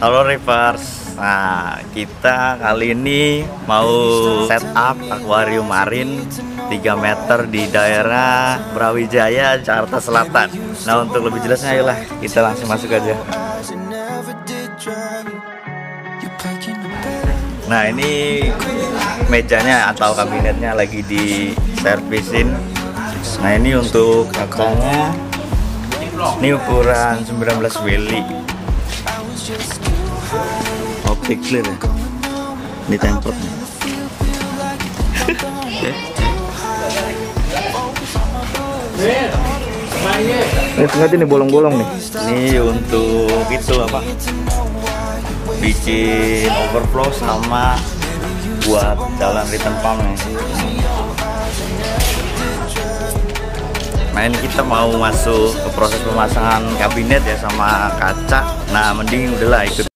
Halo Reverse. Nah, kita kali ini mau setup akuarium marin 3 meter di daerah Brawijaya, Jakarta Selatan. Nah, untuk lebih jelasnya ayolah kita langsung masuk aja. Nah, ini mejanya atau kabinetnya lagi di servisin. Nah, ini untuk kacanya. Ini ukuran 19 mili. Optik clear ya. Ini tempered nih. Lihat ini bolong-bolong nih. Ini untuk itu apa? Bikin overflow sama buat jalan return pump nih. Nah, ini kita mau masuk ke proses pemasangan kabinet ya sama kaca. Nah, mending udahlah ikut.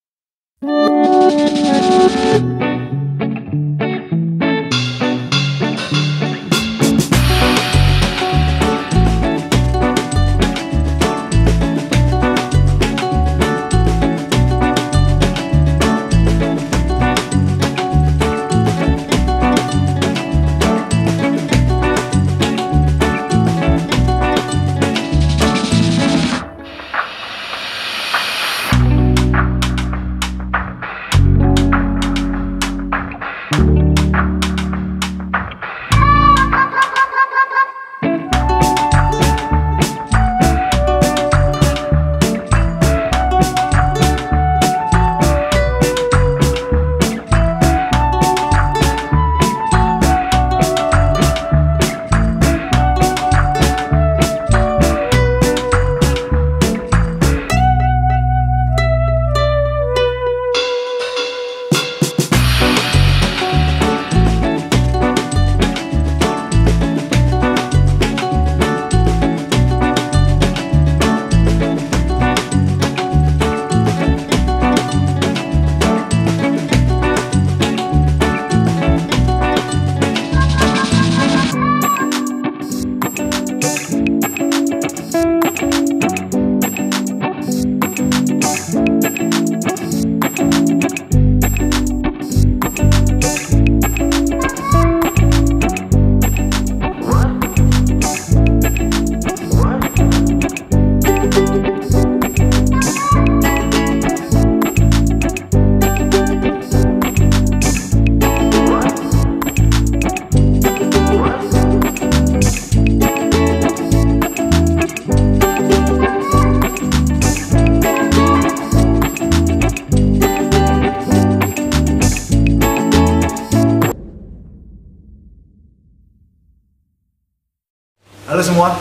Halo semua,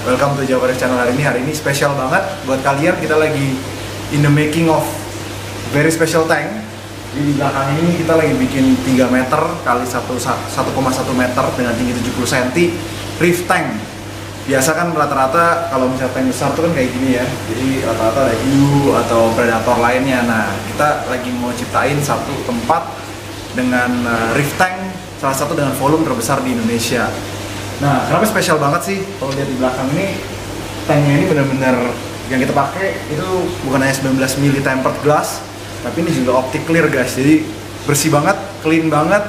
welcome to Jawa Barat Channel. Hari ini spesial banget buat kalian. Kita lagi in the making of very special tank. Di belakang ini kita lagi bikin 3 meter kali 1,1 meter dengan tinggi 70 cm reef tank. Biasa kan rata-rata kalau misalnya tank besar tuh kan kayak gini ya. Jadi rata-rata ada hiu atau predator lainnya. Nah, kita lagi mau ciptain satu tempat dengan reef tank, salah satu dengan volume terbesar di Indonesia. Nah, kenapa spesial banget sih? Kalau lihat di belakang ini, tanknya ini benar-benar yang kita pakai itu bukan hanya 19 mili tempered glass, tapi ini juga optic clear guys. Jadi bersih banget, clean banget,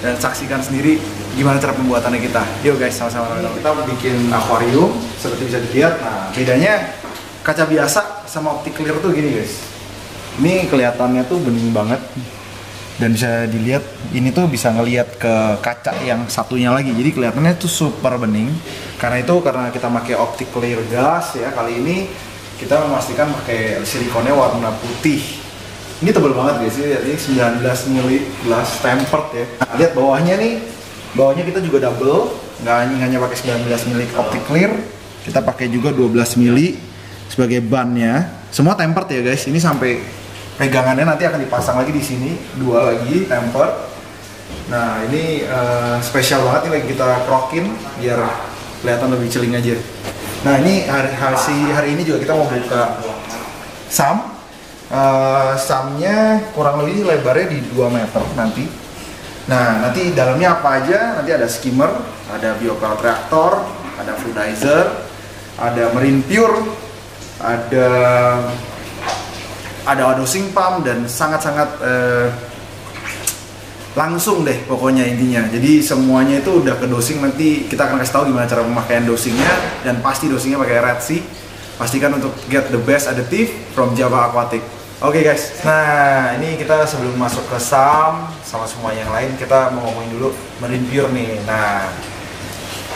dan saksikan sendiri gimana cara pembuatannya kita. Yuk guys, sama-sama kita bikin akuarium seperti bisa dilihat. Nah, bedanya kaca biasa sama optic clear tuh gini guys. Ini kelihatannya tuh bening banget. Dan bisa dilihat ini tuh bisa ngelihat ke kaca yang satunya lagi, jadi kelihatannya tuh super bening. Karena kita pakai optic clear glass ya, kali ini kita memastikan pakai silikonnya warna putih. Ini tebal banget guys, lihat ini 19 mili glass tempered ya. Nah, lihat bawahnya nih, bawahnya kita juga double, nggak hanya pakai 19 mili optic clear, kita pakai juga 12 mili sebagai bannya. Semua tempered ya guys, ini sampai pegangannya nanti akan dipasang lagi di sini, 2 lagi tempered. Nah, ini spesial banget nih, lagi kita krokin biar kelihatan lebih celing aja. Nah, ini hari ini juga kita mau buka SAM. SAM-nya kurang lebih lebarnya di 2 meter nanti. Nah, nanti dalamnya apa aja? Nanti ada skimmer, ada biopower reactor, ada fluidizer, ada marine pure, ada ada dosing pump dan sangat-sangat langsung deh pokoknya intinya. Jadi semuanya itu udah ke dosing, nanti kita akan kasih tahu gimana cara pemakaian dosingnya, dan pasti dosingnya pakai Red Sea. Pastikan untuk get the best additive from Java Aquatic. Oke guys, nah ini kita sebelum masuk ke SAM sama semua yang lain, kita mau ngomongin dulu Marine Pure nih. Nah,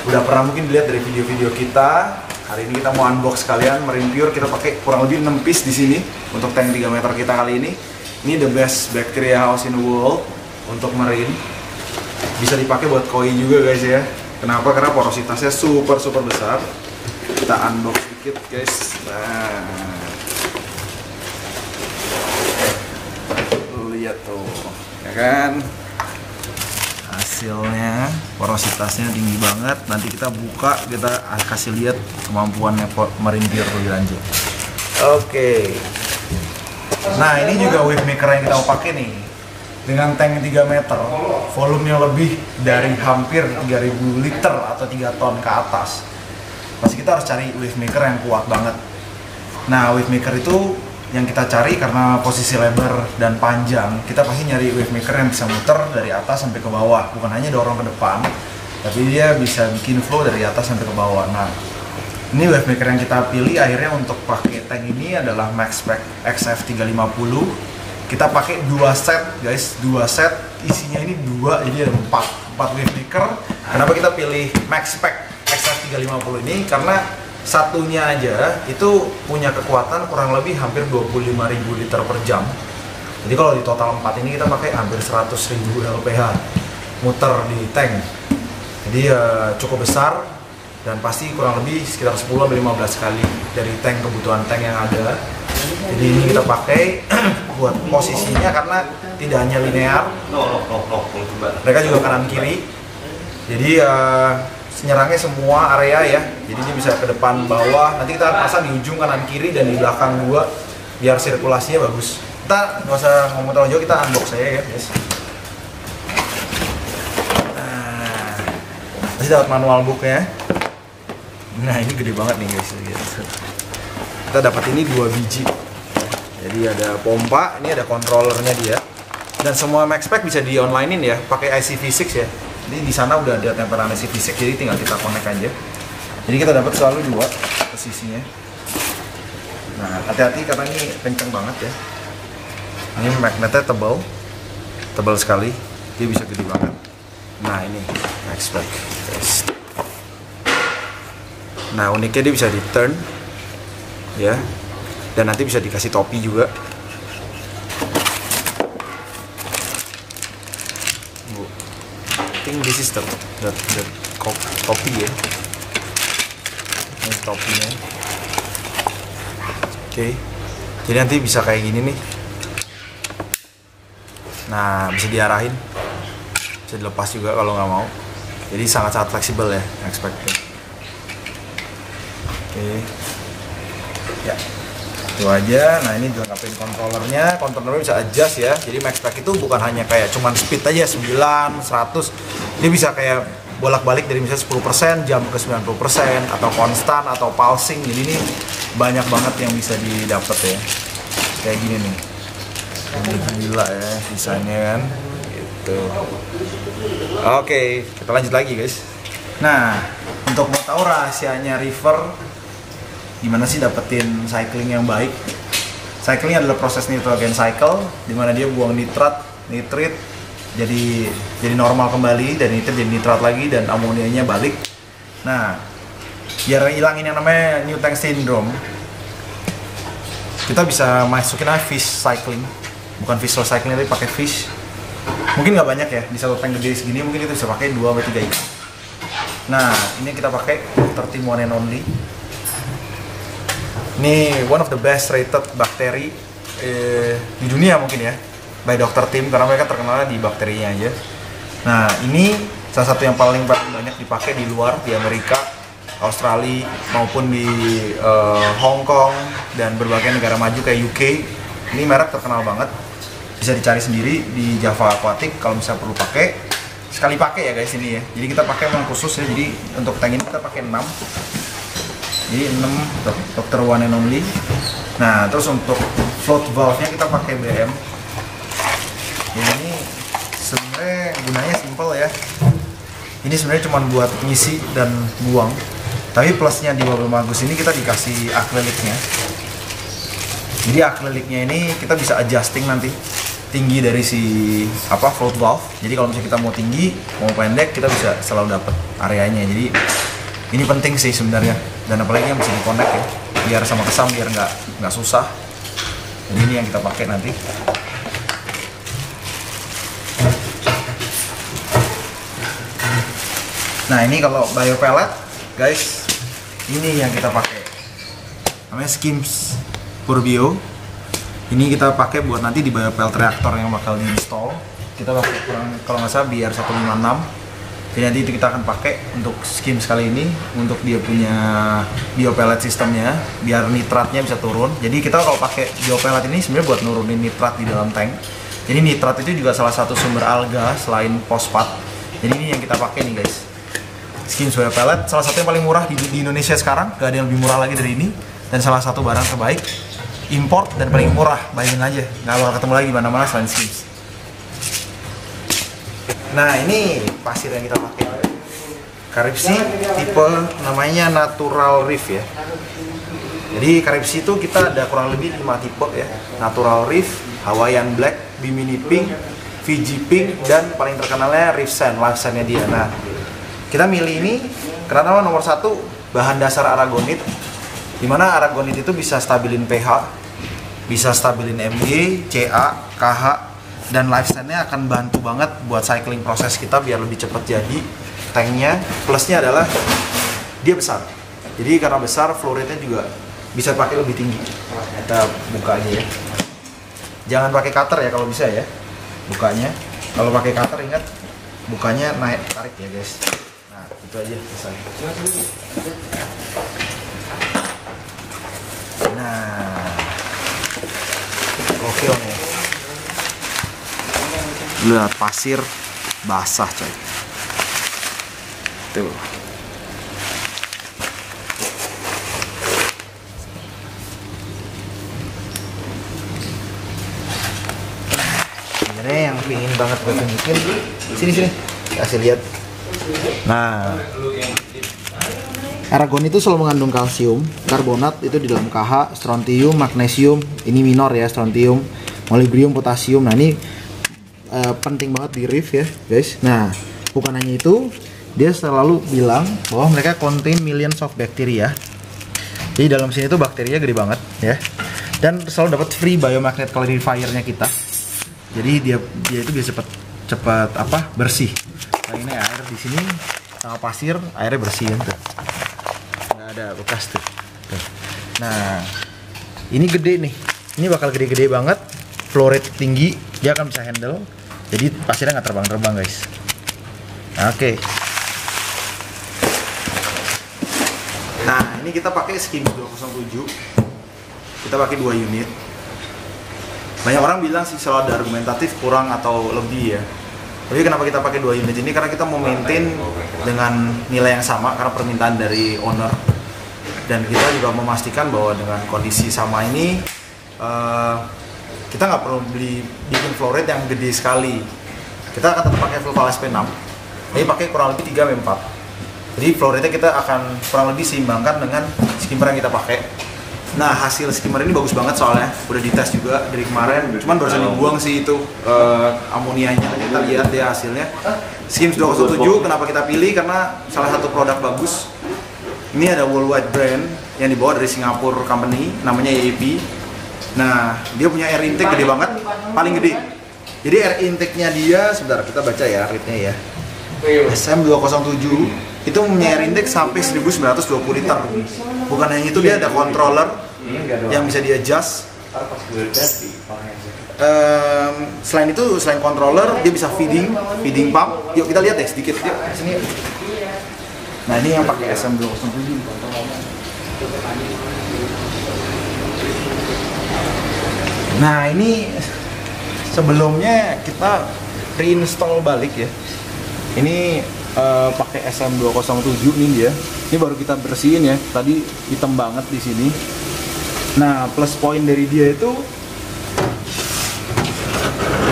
udah pernah mungkin dilihat dari video-video kita. Hari ini kita mau unbox sekalian Marine Pure. Kita pakai kurang lebih 6 piece di sini untuk tank 3 meter kita kali ini. Ini the best bacteria house in the world untuk marine. Bisa dipakai buat koi juga guys ya. Kenapa? Karena porositasnya super besar. Kita unbox dikit guys. Nah, lihat tuh, ya kan? Hasilnya porositasnya tinggi banget. Nanti kita buka, kita kasih lihat kemampuannya Marine Pure lebih lanjut. Oke. Nah, ini juga wave maker yang kita mau pakai nih. Dengan tank 3 meter, volumenya lebih dari hampir 3000 liter atau 3 ton ke atas. Pasti kita harus cari wave maker yang kuat banget. Nah, wave maker itu yang kita cari karena posisi lebar dan panjang, kita pasti nyari wave maker yang bisa muter dari atas sampai ke bawah, bukan hanya dorong ke depan, tapi dia bisa bikin flow dari atas sampai ke bawah. Nah, ini wave maker yang kita pilih akhirnya untuk pakai tank ini adalah MaxSpec XF350. Kita pakai 2 set guys, 2 set, isinya ini 2, jadi ada 4 wave maker. Kenapa kita pilih MaxSpec XF350 ini? Karena satunya aja itu punya kekuatan kurang lebih hampir 25.000 liter per jam. Jadi kalau di total 4 ini kita pakai hampir 100.000 LPH muter di tank. Jadi cukup besar dan pasti kurang lebih sekitar 10-15 kali dari tank, kebutuhan tank yang ada. Jadi ini kita pakai buat posisinya karena tidak hanya linear, mereka juga kanan kiri. Jadi nyerangnya semua area ya, jadi dia bisa ke depan bawah. Nanti kita pasang di ujung kanan kiri dan di belakang juga biar sirkulasinya bagus. Kita nggak usah ngomong terlalu jauh, kita unbox aja ya guys. Nah, masih dapat manual booknya. Nah, ini gede banget nih guys. Kita dapat ini 2 biji. Jadi ada pompa, ini ada controllernya dia. Dan semua MaxSpec bisa di onlinein ya, pakai ICV6 ya. Jadi di sana udah ada tempelan ICV6, jadi tinggal kita connect aja. Jadi kita dapat selalu 2 posisinya. Nah, hati-hati karena ini kenceng banget ya. Ini magnetnya tebal sekali, dia bisa gede banget. Nah, ini MaxSpec. Nah, uniknya dia bisa di turn ya, dan nanti bisa dikasih topi juga. I think this is the topi ya. Ini topinya. Oke. Jadi nanti bisa kayak gini nih. Nah, bisa diarahin, bisa dilepas juga kalau nggak mau. Jadi sangat fleksibel ya, expected. Oke. Ya, itu aja. Nah, ini dilengkapin kontrolernya bisa adjust ya. Jadi MaxSpec itu bukan hanya kayak cuman speed aja 9, 100. Dia bisa kayak bolak-balik dari misalnya 10%, jam ke 90%, atau konstan, atau pulsing. Jadi ini banyak banget yang bisa didapat ya. Kayak gini nih. Ini gila ya desainnya kan. Gitu. Oke, kita lanjut lagi guys. Nah, untuk mau tahu rahasianya River, gimana sih dapetin cycling yang baik? Cycling adalah proses nitrogen cycle, dimana dia buang nitrit jadi normal kembali, dan nitrit jadi nitrat lagi, dan amonianya balik. Nah, biar hilangin yang namanya new tank syndrome, kita bisa masukin aja fish cycling, bukan fish cycling, tapi pakai fish. Mungkin nggak banyak ya, di satu tank gede segini mungkin itu bisa pakai 2-3 ikan. Nah, ini kita pakai Dr. Team One and Only. Ini one of the best rated bakteri di dunia mungkin ya, by Dr. Team, karena mereka terkenal di bakterinya aja. Nah, ini salah satu yang paling banyak dipakai di luar, di Amerika, Australia, maupun di Hong Kong dan berbagai negara maju kayak UK. Ini merek terkenal banget, bisa dicari sendiri di Java Aquatic kalau misalnya perlu pakai. Sekali pakai ya guys ini ya. Jadi kita pakai memang khusus ya. Jadi untuk tank ini kita pakai 6. Jadi 6 Dr. One and Only. Nah, terus untuk float valve-nya kita pakai BM. Ini sebenarnya gunanya simple ya. Ini sebenarnya cuma buat ngisi dan buang. Tapi plusnya di mobil Magus ini kita dikasih akriliknya. Jadi akriliknya ini kita bisa adjusting nanti tinggi dari si float valve. Jadi kalau misalnya kita mau tinggi, mau pendek, kita bisa selalu dapat areanya. Jadi ini penting sih sebenarnya. Dan apalagi yang bisa di-connect ya, biar sama kesam, biar nggak susah. Jadi ini yang kita pakai nanti. Nah ini kalau bio pellet, guys, ini yang kita pakai. Namanya Skims Purbio. Ini kita pakai buat nanti di bio pellet reaktor yang bakal di-install. Kita pakai kalau nggak salah biar 156. Jadi nanti itu kita akan pakai untuk Skims kali ini, untuk dia punya bio pellet sistemnya, biar nitratnya bisa turun. Jadi kita kalau pakai bio pellet ini sebenarnya buat nurunin nitrat di dalam tank. Jadi nitrat itu juga salah satu sumber alga selain fosfat. Jadi ini yang kita pakai nih guys. Skims bio pellet, salah satu yang paling murah di Indonesia sekarang, gak ada yang lebih murah lagi dari ini. Dan salah satu barang terbaik, import dan paling murah, bayangin aja, nggak bakal ketemu lagi di mana-mana selain Skims. Nah ini pasir yang kita pakai, Karibsi tipe namanya Natural Reef ya. Jadi Karibsi itu kita ada kurang lebih 5 tipe ya. Natural Reef, Hawaiian Black, Bimini Pink, Fiji Pink, dan paling terkenalnya Reef Sand, live sandnya dia. Nah kita milih ini karena nomor 1 bahan dasar aragonit, dimana aragonit itu bisa stabilin pH, bisa stabilin Mg, Ca, KH, dan live sandnya akan bantu banget buat cycling proses kita biar lebih cepat jadi tanknya. Plusnya adalah dia besar, jadi karena besar flow rate-nya juga bisa pakai lebih tinggi. Kita buka aja ya, jangan pakai cutter ya kalau bisa ya bukanya. Kalau pakai cutter ingat bukanya naik tarik ya guys. Nah itu aja selesai. Nah oke nih, lihat pasir basah coy. Tuh. Sebenarnya yang pingin banget gue tunjukin, sini kasih lihat. Nah, aragon itu selalu mengandung kalsium, karbonat itu di dalam KH, strontium, magnesium, ini minor ya, strontium, molybdenum, potasium. Nah ini penting banget di reef ya guys. Nah bukan hanya itu, dia selalu bilang bahwa mereka contain millions of bacteria. Jadi dalam sini tuh bakterinya gede banget ya, dan selalu dapat free biomagnet clarifier-nya kita. Jadi dia itu bisa cepat bersih. Nah ini air di sini sama pasir, airnya bersih tuh, nggak ada bekas tuh. Nah ini gede nih, ini bakal gede-gede banget, flow rate tinggi, dia akan bisa handle. Jadi pasirnya nggak terbang-terbang guys. Oke. Nah ini kita pakai Skims 207, kita pakai 2 unit. Banyak orang bilang sih selalu ada argumentatif kurang atau lebih ya. Tapi kenapa kita pakai 2 unit ini? Karena kita mau maintain dengan nilai yang sama karena permintaan dari owner. Dan kita juga memastikan bahwa dengan kondisi sama ini kita nggak perlu bikin flow rate yang gede sekali. Kita akan tetap pakai Vulval SP6, tapi pakai kurang lebih 3-4. Jadi flow rate-nya kita akan kurang lebih seimbangkan dengan skimmer yang kita pakai. Nah hasil skimmer ini bagus banget soalnya udah dites juga dari kemarin, cuman barusan dibuang sih itu amonianya. Kita lihat ya hasilnya. Skims 207 kenapa kita pilih? Karena salah satu produk bagus. Ini ada worldwide brand yang dibawa dari Singapore company, namanya YAP. Nah dia punya air intake gede banget, paling gede. Jadi air intake-nya dia, sebentar kita baca ya rate-nya ya. SM207 itu punya air intake sampai 1920 liter. Bukan hanya itu, dia ada controller yang bisa di adjust. Selain itu, selain controller, dia bisa feeding pump. Yuk kita lihat deh sedikit. Yuk sini. Nah ini yang pakai SM207. Nah ini sebelumnya kita reinstall balik ya. Ini pakai SM207 nih dia. Ini baru kita bersihin ya. Tadi hitam banget di sini. Nah, plus point dari dia itu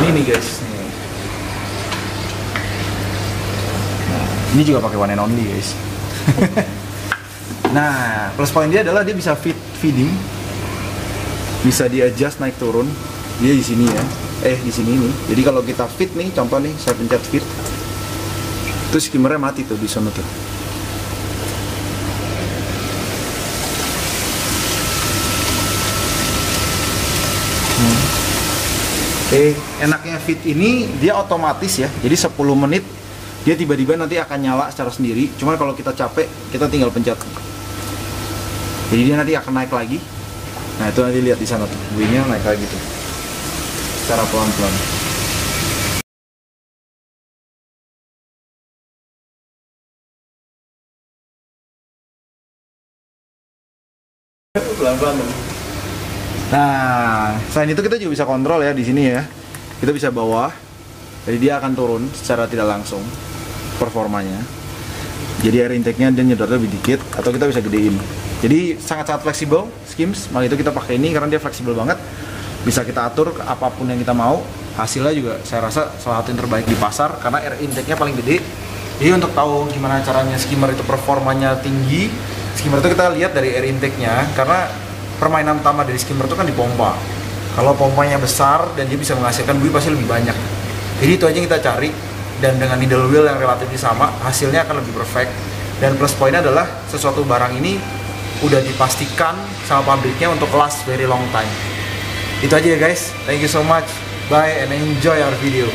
ini guys. Nah, ini juga pakai one and only guys. Nah, plus point dia adalah dia bisa feeding, bisa di adjust naik turun. Dia di sini ya, di sini nih. Jadi kalau kita feed nih, contoh nih, saya pencet feed, terus skimmernya mati tuh di sana tuh. Enaknya feed ini dia otomatis ya. Jadi 10 menit dia tiba-tiba nanti akan nyala secara sendiri. Cuman kalau kita capek, kita tinggal pencet. Jadi dia nanti akan naik lagi. Nah, itu nanti lihat di sana tuh, bunyinya naik lagi tuh. Secara pelan-pelan. Pelan-pelan. Nah, selain itu kita juga bisa kontrol ya di sini ya. Kita bisa bawah. Jadi dia akan turun secara tidak langsung performanya. Jadi air intake-nya dia nyedot lebih dikit atau kita bisa gedein. Jadi sangat-sangat fleksibel Skims. Makanya itu kita pakai ini karena dia fleksibel banget. Bisa kita atur ke apapun yang kita mau. Hasilnya juga saya rasa salah satu yang terbaik di pasar karena air intake-nya paling gede. Jadi untuk tahu gimana caranya skimmer itu performanya tinggi, skimmer itu kita lihat dari air intake-nya karena permainan utama dari skimmer itu kan di pompa. Kalau pompanya besar dan dia bisa menghasilkan buih pasti lebih banyak. Jadi itu aja yang kita cari, dan dengan needle wheel yang relatif sama, hasilnya akan lebih perfect. Dan plus pointnya adalah sesuatu barang ini udah dipastikan sama pabriknya untuk last very long time. Itu aja ya guys, thank you so much, bye and enjoy our video.